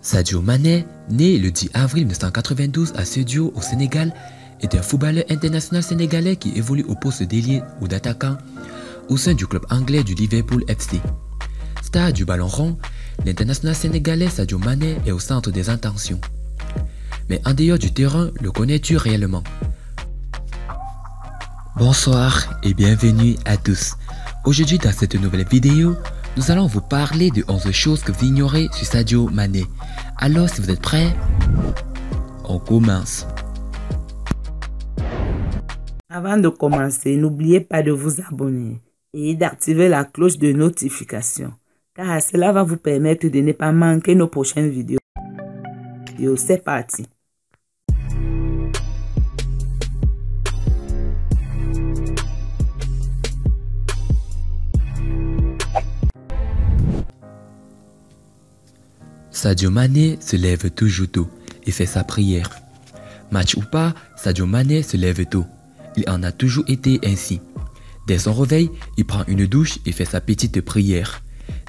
Sadio Mané, né le 10 avril 1992 à Sédhiou au Sénégal, est un footballeur international sénégalais qui évolue au poste d'ailier ou d'attaquant au sein du club anglais du Liverpool FC. Star du ballon rond, l'international sénégalais Sadio Mané est au centre des attentions. Mais en dehors du terrain, le connais-tu réellement? Bonsoir et bienvenue à tous. Aujourd'hui dans cette nouvelle vidéo, nous allons vous parler de 11 choses que vous ignorez sur Sadio Mané. Alors si vous êtes prêts, on commence. Avant de commencer, n'oubliez pas de vous abonner et d'activer la cloche de notification, car cela va vous permettre de ne pas manquer nos prochaines vidéos. C'est parti. Sadio Mané se lève toujours tôt et fait sa prière. Match ou pas, Sadio Mané se lève tôt. Il en a toujours été ainsi. Dès son réveil, il prend une douche et fait sa petite prière.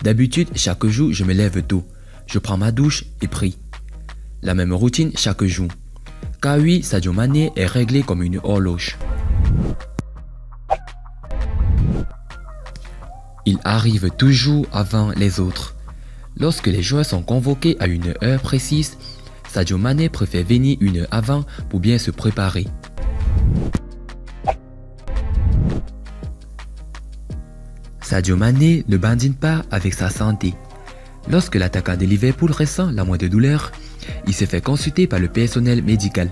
D'habitude, chaque jour, je me lève tôt. Je prends ma douche et prie. La même routine chaque jour. Car oui, Sadio Mané est réglé comme une horloge. Il arrive toujours avant les autres. Lorsque les joueurs sont convoqués à une heure précise, Sadio Mané préfère venir une heure avant pour bien se préparer. Sadio Mané ne badine pas avec sa santé. Lorsque l'attaquant de Liverpool ressent la moindre douleur, il se fait consulter par le personnel médical.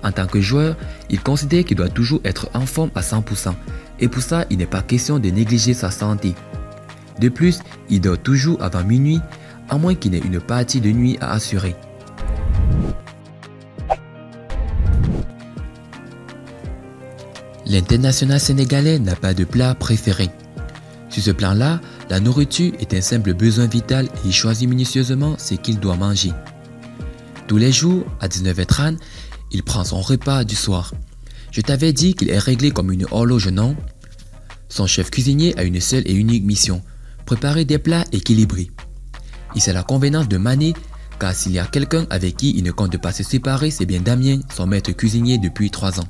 En tant que joueur, il considère qu'il doit toujours être en forme à 100% et pour ça, il n'est pas question de négliger sa santé. De plus, il dort toujours avant minuit, à moins qu'il n'ait une partie de nuit à assurer. L'international sénégalais n'a pas de plat préféré. Sur ce plan-là, la nourriture est un simple besoin vital et il choisit minutieusement ce qu'il doit manger. Tous les jours, à 19h30, il prend son repas du soir. Je t'avais dit qu'il est réglé comme une horloge, non? Son chef cuisinier a une seule et unique mission, préparer des plats équilibrés. Et c'est la convenance de Mané, car s'il y a quelqu'un avec qui il ne compte pas se séparer, c'est bien Damien, son maître cuisinier depuis 3 ans.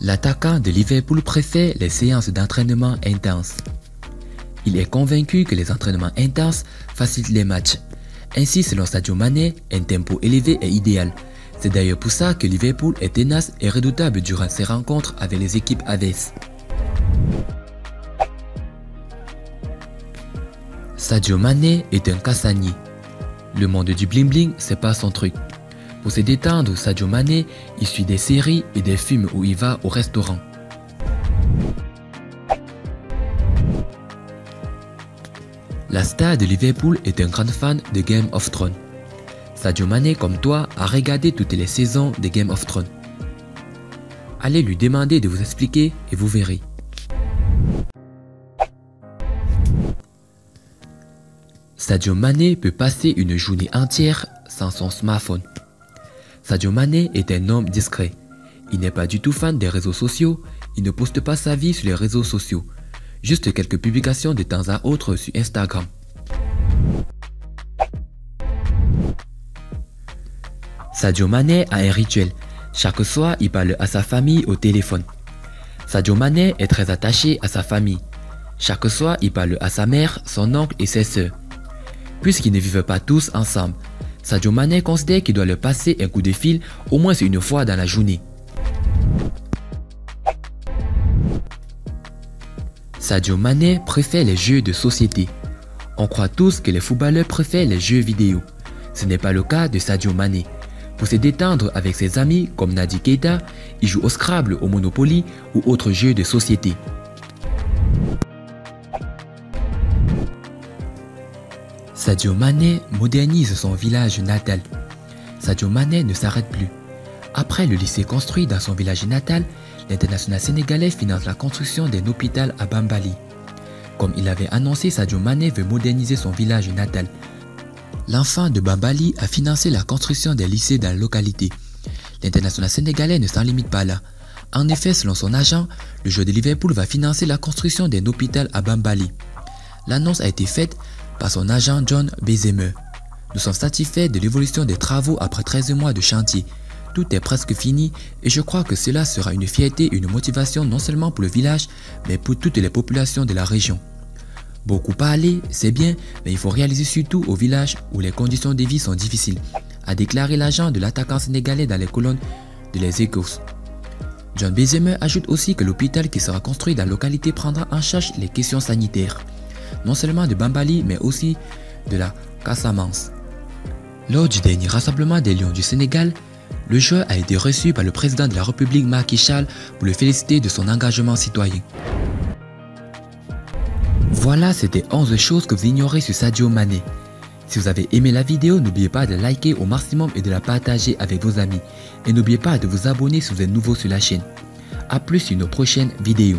L'attaquant de Liverpool préfère les séances d'entraînement intenses. Il est convaincu que les entraînements intenses facilitent les matchs. Ainsi, selon Sadio Mané, un tempo élevé est idéal. C'est d'ailleurs pour ça que Liverpool est tenace et redoutable durant ses rencontres avec les équipes adverses. Sadio Mané est un casanier. Le monde du bling bling, c'est pas son truc. Pour se détendre, Sadio Mané, il suit des séries et des films où il va au restaurant. La star de Liverpool est un grand fan de Game of Thrones. Sadio Mané, comme toi, a regardé toutes les saisons de Game of Thrones. Allez lui demander de vous expliquer et vous verrez. Sadio Mané peut passer une journée entière sans son smartphone. Sadio Mané est un homme discret. Il n'est pas du tout fan des réseaux sociaux. Il ne poste pas sa vie sur les réseaux sociaux. Juste quelques publications de temps à autre sur Instagram. Sadio Mané a un rituel. Chaque soir, il parle à sa famille au téléphone. Sadio Mané est très attaché à sa famille. Chaque soir, il parle à sa mère, son oncle et ses sœurs. Puisqu'ils ne vivent pas tous ensemble, Sadio Mané considère qu'il doit leur passer un coup de fil au moins une fois dans la journée. Sadio Mané préfère les jeux de société. On croit tous que les footballeurs préfèrent les jeux vidéo. Ce n'est pas le cas de Sadio Mané. Pour se détendre avec ses amis comme Naby Keita, il joue au Scrabble, au Monopoly ou autres jeux de société. Sadio Mané modernise son village natal. Sadio Mané ne s'arrête plus. Après le lycée construit dans son village natal, l'international sénégalais finance la construction d'un hôpital à Bambali. Comme il avait annoncé, Sadio Mané veut moderniser son village natal. L'enfant de Bambali a financé la construction des lycées dans la localité. L'international sénégalais ne s'en limite pas là. En effet, selon son agent, le joueur de Liverpool va financer la construction d'un hôpital à Bambali. L'annonce a été faite par son agent John Bezemer. Nous sommes satisfaits de l'évolution des travaux après 13 mois de chantier. Tout est presque fini et je crois que cela sera une fierté et une motivation non seulement pour le village, mais pour toutes les populations de la région. Beaucoup parler, c'est bien, mais il faut réaliser surtout au village où les conditions de vie sont difficiles, a déclaré l'agent de l'attaquant sénégalais dans les colonnes de Les Échos. John Bezemer ajoute aussi que l'hôpital qui sera construit dans la localité prendra en charge les questions sanitaires, non seulement de Bambali mais aussi de la Casamance. Lors du dernier rassemblement des Lions du Sénégal, le joueur a été reçu par le président de la République Macky Sall pour le féliciter de son engagement citoyen. Voilà, c'était 11 choses que vous ignorez sur Sadio Mané. Si vous avez aimé la vidéo, n'oubliez pas de liker au maximum et de la partager avec vos amis. Et n'oubliez pas de vous abonner si vous êtes nouveau sur la chaîne. A plus sur nos prochaines vidéos.